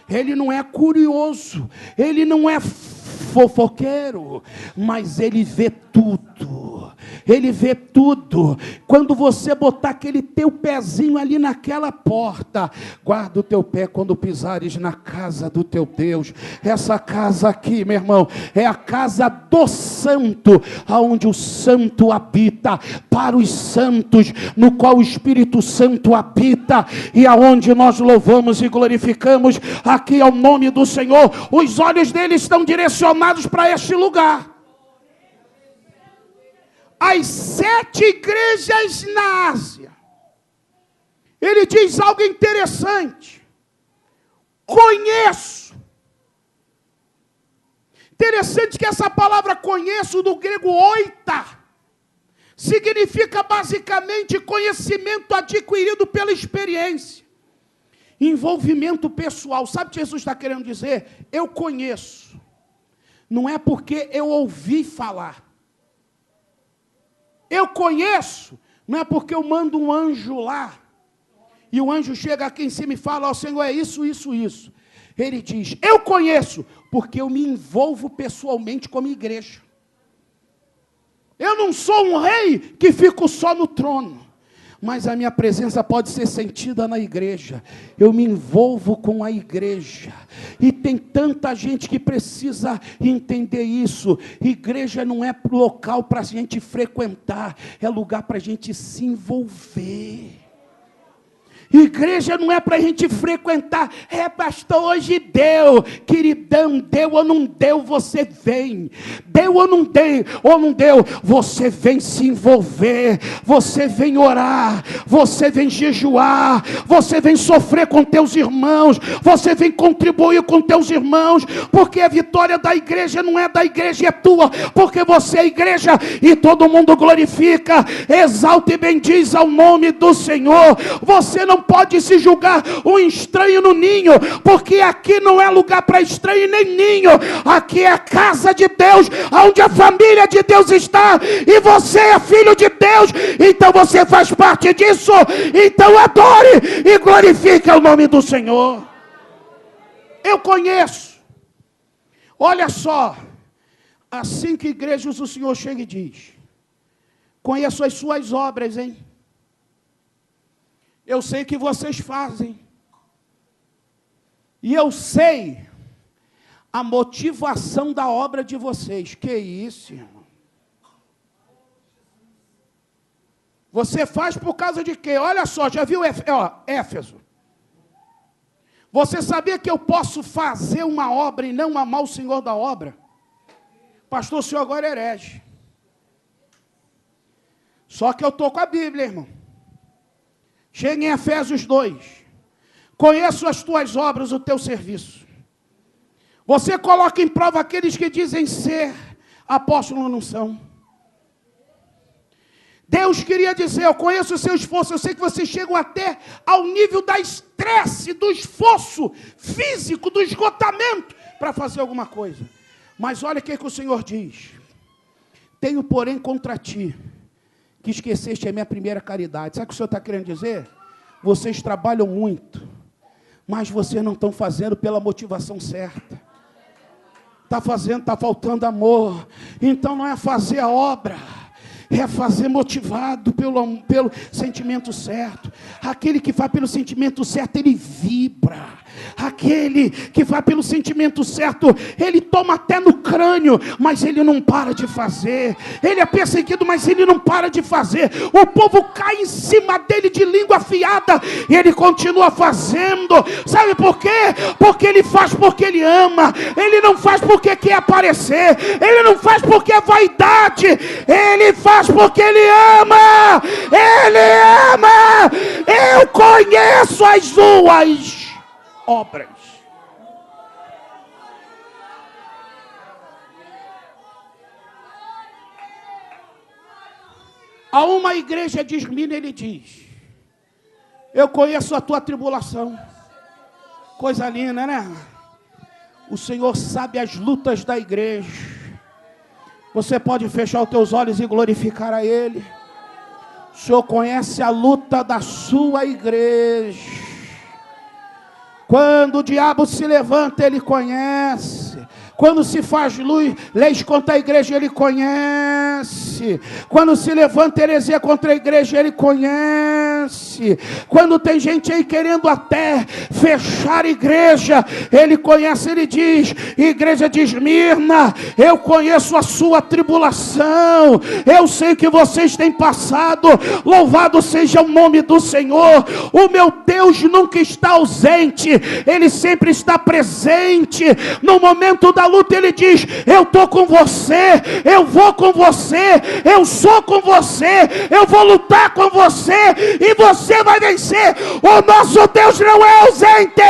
Ele não é curioso. Ele não é fofoqueiro. Mas Ele vê tudo. Ele vê tudo. Quando você botar aquele teu pezinho ali naquela porta, guarda o teu pé quando pisares na casa do teu Deus. Essa casa aqui, meu irmão, é a casa do santo, aonde o santo habita, para os santos, no qual o Espírito Santo habita, e aonde nós louvamos e glorificamos aqui ao nome do Senhor. Os olhos dele estão direcionados para este lugar. As 7 igrejas na Ásia. Ele diz algo interessante. Conheço. Interessante que essa palavra conheço, do grego oita, significa basicamente conhecimento adquirido pela experiência. Envolvimento pessoal. Sabe o que Jesus está querendo dizer? Eu conheço. Não é porque eu ouvi falar. Eu conheço, não é porque eu mando um anjo lá, e o anjo chega aqui em cima e fala, ó Senhor, é isso, isso, isso. Ele diz, eu conheço, porque eu me envolvo pessoalmente com a minha igreja. Eu não sou um rei que fico só no trono, mas a minha presença pode ser sentida na igreja. Eu me envolvo com a igreja. E tem tanta gente que precisa entender isso. Igreja não é local para a gente frequentar, é lugar para a gente se envolver. Igreja não é para a gente frequentar. Pastor, hoje deu. Queridão, deu ou não deu, você vem. Deu ou não deu, você vem se envolver. Você vem orar. Você vem jejuar. Você vem sofrer com teus irmãos. Você vem contribuir com teus irmãos. Porque a vitória da igreja não é da igreja, é tua. Porque você é a igreja e todo mundo glorifica, exalta e bendiz ao nome do Senhor. Você não pode se julgar um estranho no ninho, porque aqui não é lugar para estranho nem ninho. Aqui é a casa de Deus, onde a família de Deus está, e você é filho de Deus, então você faz parte disso. Então adore e glorifique o nome do Senhor. Eu conheço, olha só, assim que igrejas o Senhor chega e diz: conheço as suas obras, hein? Eu sei que vocês fazem. E eu sei a motivação da obra de vocês. Que isso, irmão? Você faz por causa de quê? Olha só, já viu Éfeso? Você sabia que eu posso fazer uma obra e não amar o Senhor da obra? Pastor, o senhor agora é herege. Só que eu estou com a Bíblia, irmão. Chega em Efésios 2. Conheço as tuas obras, o teu serviço. Você coloca em prova aqueles que dizem ser apóstolo, não são. Deus queria dizer: eu conheço o seu esforço. Eu sei que vocês chegam até ao nível da estresse, do esforço físico, do esgotamento para fazer alguma coisa. Mas olha o que o Senhor diz: tenho, porém, contra ti, que esqueceste a minha primeira caridade. Sabe o que o Senhor está querendo dizer? Vocês trabalham muito, mas vocês não estão fazendo pela motivação certa. Está faltando amor. Então não é fazer a obra, é fazer motivado pelo sentimento certo. Aquele que faz pelo sentimento certo, ele vibra. Aquele que vai pelo sentimento certo, ele toma até no crânio, mas ele não para de fazer. Ele é perseguido, mas ele não para de fazer. O povo cai em cima dele de língua afiada, e ele continua fazendo. Sabe por quê? Porque ele faz porque ele ama. Ele não faz porque quer aparecer. Ele não faz porque é vaidade. Ele faz porque ele ama. Ele ama. Eu conheço as suas obras. A uma igreja de Esmirna ele diz: eu conheço a tua tribulação. Coisa linda, né? O Senhor sabe as lutas da igreja. Você pode fechar os teus olhos e glorificar a Ele. O Senhor conhece a luta da sua igreja. Quando o diabo se levanta, ele conhece. Quando se faz leis contra a igreja, ele conhece. Quando se levanta heresia contra a igreja, ele conhece. Quando tem gente aí querendo até fechar a igreja, ele conhece. Ele diz: igreja de Esmirna, eu conheço a sua tribulação. Eu sei que vocês têm passado. Louvado seja o nome do Senhor. O meu Deus nunca está ausente. Ele sempre está presente. No momento da luta ele diz: eu estou com você, eu vou com você, eu sou com você, eu vou lutar com você, e você vai vencer. O nosso Deus não é ausente,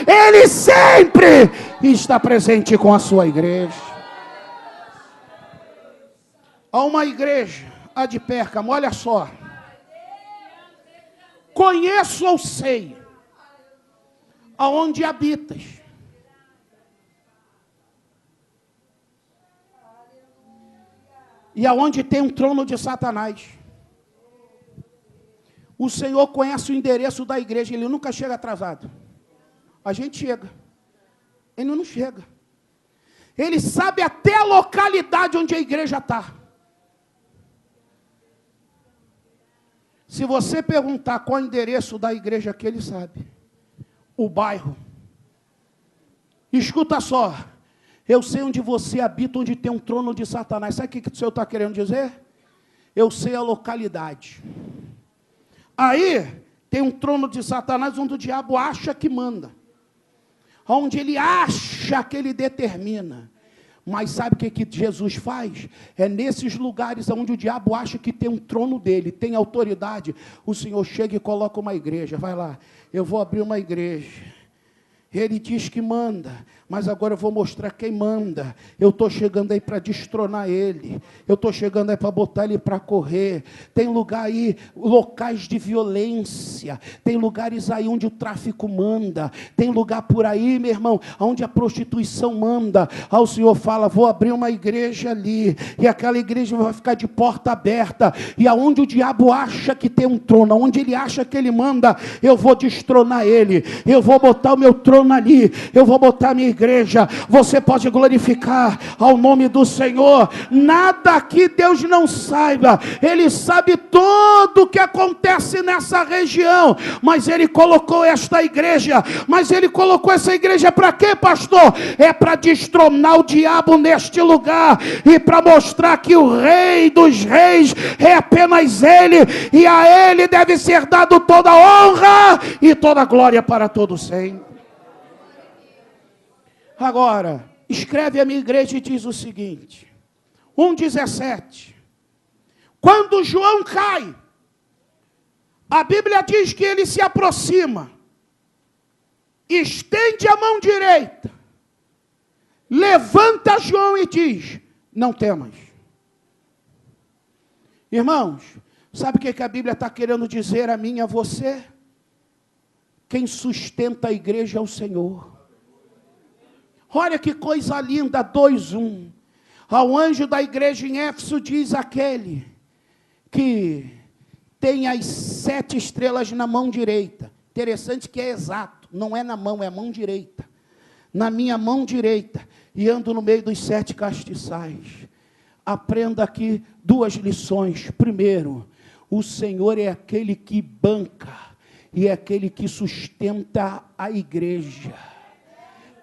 Ele sempre está presente com a sua igreja. Há uma igreja, a de Pérgamo, olha só: conheço ou sei aonde habitas. E aonde tem um trono de Satanás. O Senhor conhece o endereço da igreja. Ele nunca chega atrasado. A gente chega. Ele não chega. Ele sabe até a localidade onde a igreja está. Se você perguntar qual é o endereço da igreja que ele sabe, o bairro. Escuta só. Eu sei onde você habita, onde tem um trono de Satanás. Sabe o que o Senhor está querendo dizer? Eu sei a localidade. Aí, Tem um trono de Satanás onde o diabo acha que manda. Onde ele acha que ele determina. Mas sabe o que Jesus faz? É nesses lugares onde o diabo acha que tem um trono dele, tem autoridade. O Senhor chega e coloca uma igreja. Vai lá, eu vou abrir uma igreja. Ele diz que manda, mas agora eu vou mostrar quem manda. Eu estou chegando aí para destronar ele. Eu estou chegando aí para botar ele para correr. Tem lugar aí, locais de violência. Tem lugares aí onde o tráfico manda. Tem lugar por aí, meu irmão, onde a prostituição manda. Aí o Senhor fala, vou abrir uma igreja ali. E aquela igreja vai ficar de porta aberta. E aonde o diabo acha que tem um trono, onde ele acha que ele manda, eu vou destronar ele. Eu vou botar o meu trono ali, eu vou botar a minha igreja. Você pode glorificar ao nome do Senhor. Nada que Deus não saiba. Ele sabe tudo o que acontece nessa região, mas Ele colocou esta igreja. Mas Ele colocou essa igreja para quê, pastor? É para destronar o diabo neste lugar, e para mostrar que o Rei dos Reis é apenas Ele, e a Ele deve ser dado toda a honra e toda a glória para todo sempre. Agora, escreve a minha igreja e diz o seguinte, 1,17. Quando João cai, a Bíblia diz que ele se aproxima, estende a mão direita, levanta João e diz, não temas. Irmãos, sabe o que a Bíblia está querendo dizer a mim e a você? Quem sustenta a igreja é o Senhor. Olha que coisa linda, 2:1. Ao anjo da igreja em Éfeso diz aquele que tem as 7 estrelas na mão direita. Interessante que é exato, não é na mão, é a mão direita. Na minha mão direita, e ando no meio dos 7 castiçais. Aprenda aqui 2 lições. Primeiro, o Senhor é aquele que banca, e é aquele que sustenta a igreja.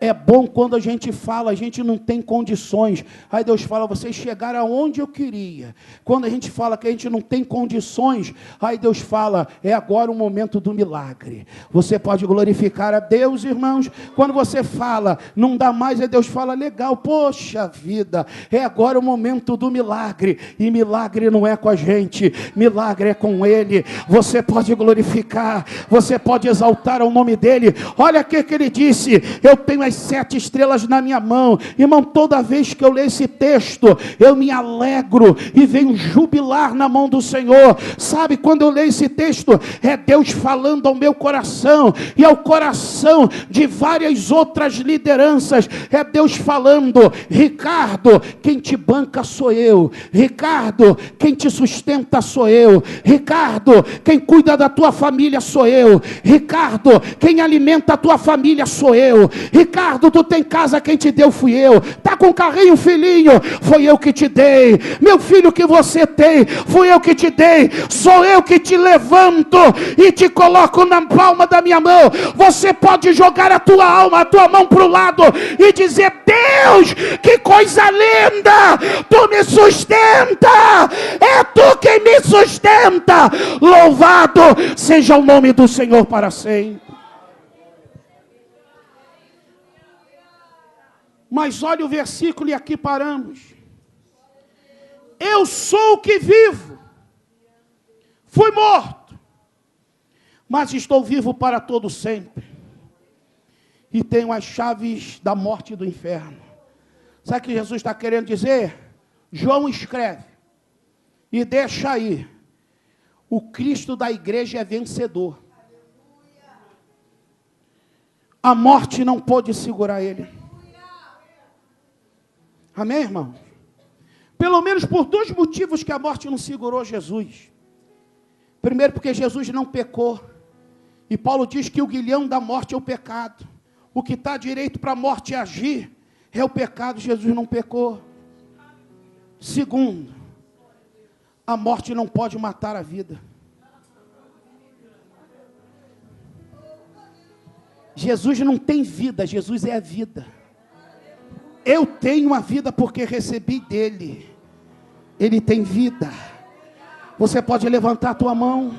É bom quando a gente fala, a gente não tem condições. Aí Deus fala, vocês chegaram aonde eu queria. Quando a gente fala que a gente não tem condições, aí Deus fala, é agora o momento do milagre. Você pode glorificar a Deus, irmãos. Quando você fala, não dá mais, aí Deus fala, legal, poxa vida, é agora o momento do milagre. E milagre não é com a gente, milagre é com Ele. Você pode glorificar, você pode exaltar o nome dEle. Olha o que Ele disse, eu tenho as 7 estrelas na minha mão. Irmão, toda vez que eu leio esse texto, eu me alegro e venho jubilar na mão do Senhor. Sabe, quando eu leio esse texto, é Deus falando ao meu coração e ao coração de várias outras lideranças. É Deus falando, Ricardo, quem te banca sou eu. Ricardo, quem te sustenta sou eu. Ricardo, quem cuida da tua família sou eu. Ricardo, quem alimenta a tua família sou eu. Ricardo, tu tem casa, quem te deu fui eu. Tá com carrinho, filhinho, foi eu que te dei. Meu filho que você tem, fui eu que te dei. Sou eu que te levanto e te coloco na palma da minha mão. Você pode jogar a tua alma, a tua mão para o lado e dizer, Deus, que coisa linda, tu me sustenta, é tu quem me sustenta. Louvado seja o nome do Senhor para sempre. Mas olha o versículo e aqui paramos. Eu sou o que vivo. Fui morto, mas estou vivo para todo sempre. E tenho as chaves da morte e do inferno. Sabe o que Jesus está querendo dizer? João escreve e deixa aí. O Cristo da igreja é vencedor. A morte não pôde segurar ele. Amém, irmão? Pelo menos por 2 motivos que a morte não segurou Jesus. Primeiro, porque Jesus não pecou. E Paulo diz que o guilhão da morte é o pecado. O que está direito para a morte agir é o pecado. Jesus não pecou. Segundo, a morte não pode matar a vida. Jesus não tem vida, Jesus é a vida. Eu tenho a vida porque recebi dele. Ele tem vida. Você pode levantar a tua mão.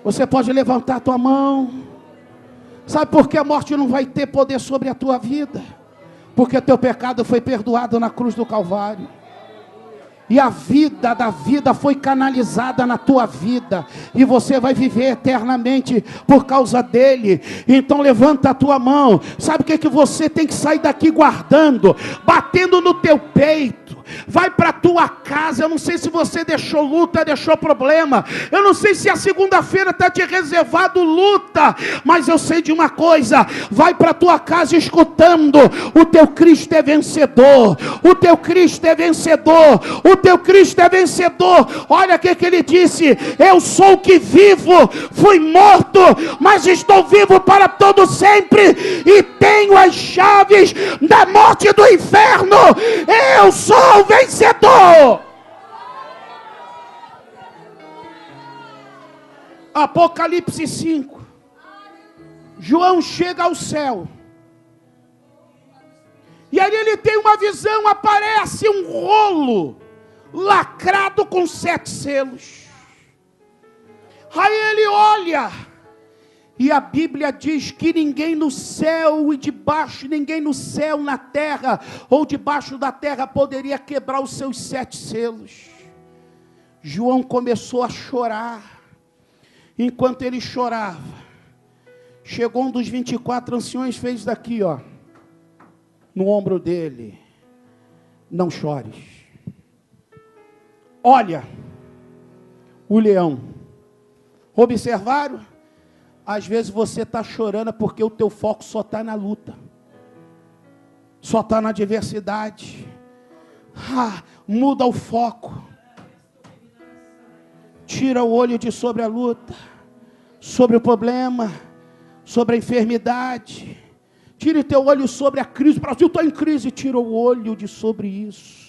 Você pode levantar a tua mão. Sabe por que a morte não vai ter poder sobre a tua vida? Porque teu pecado foi perdoado na cruz do Calvário. E a vida da vida foi canalizada na tua vida. E você vai viver eternamente por causa dele. Então levanta a tua mão. Sabe o que você tem que sair daqui guardando? Batendo no teu peito. Vai para a tua casa. Eu não sei se você deixou luta, deixou problema. Eu não sei se a segunda-feira está te reservado luta. Mas eu sei de uma coisa. Vai para a tua casa escutando: o teu Cristo é vencedor. O teu Cristo é vencedor. O teu Cristo é vencedor. Olha o que ele disse: eu sou o que vivo, fui morto, mas estou vivo para todo sempre, e tenho as chaves da morte e do inferno. Eu sou o vencedor. Apocalipse 5. João chega ao céu. E aí ele tem uma visão, aparece um rolo lacrado com 7 selos. Aí ele olha, e a Bíblia diz que ninguém no céu e debaixo, ninguém no céu, na terra ou debaixo da terra poderia quebrar os seus 7 selos. João começou a chorar. Enquanto ele chorava, chegou um dos 24 anciões, fez daqui, ó, no ombro dele: não chores. Olha, o leão. Observaram? Às vezes você está chorando porque o teu foco só está na luta, só está na adversidade. Muda o foco. Tira o olho de sobre a luta, sobre o problema, sobre a enfermidade. Tire o teu olho sobre a crise. O Brasil está em crise. Tira o olho de sobre isso.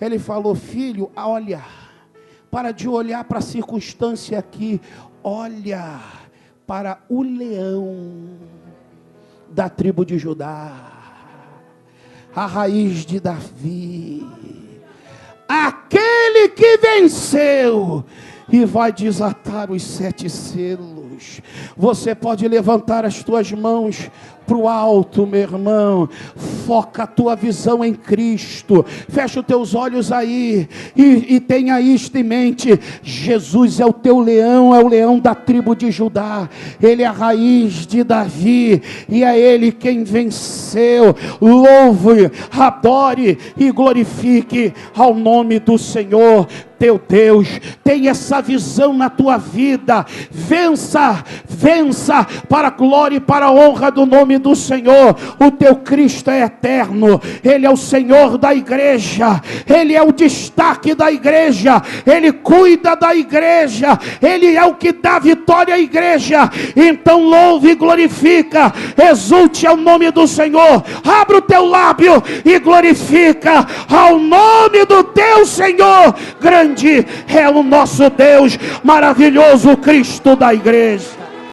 Ele falou: filho, olha, para de olhar para a circunstância aqui, olha para o leão da tribo de Judá, a raiz de Davi, aquele que venceu e vai desatar os 7 selos. Você pode levantar as tuas mãos para o alto, meu irmão. Foca a tua visão em Cristo. Fecha os teus olhos aí e tenha isto em mente: Jesus é o teu leão, é o leão da tribo de Judá. Ele é a raiz de Davi e é ele quem venceu. Louve, adore e glorifique ao nome do Senhor teu Deus. Tenha essa visão na tua vida. Vença, vença para a glória e para a honra do nome do Senhor. O teu Cristo é eterno. Ele é o Senhor da igreja. Ele é o destaque da igreja. Ele cuida da igreja. Ele é o que dá vitória à igreja. Então louve e glorifica. Exulte ao nome do Senhor. Abra o teu lábio e glorifica ao nome do teu Senhor. Grande é o nosso Deus, maravilhoso Cristo da igreja.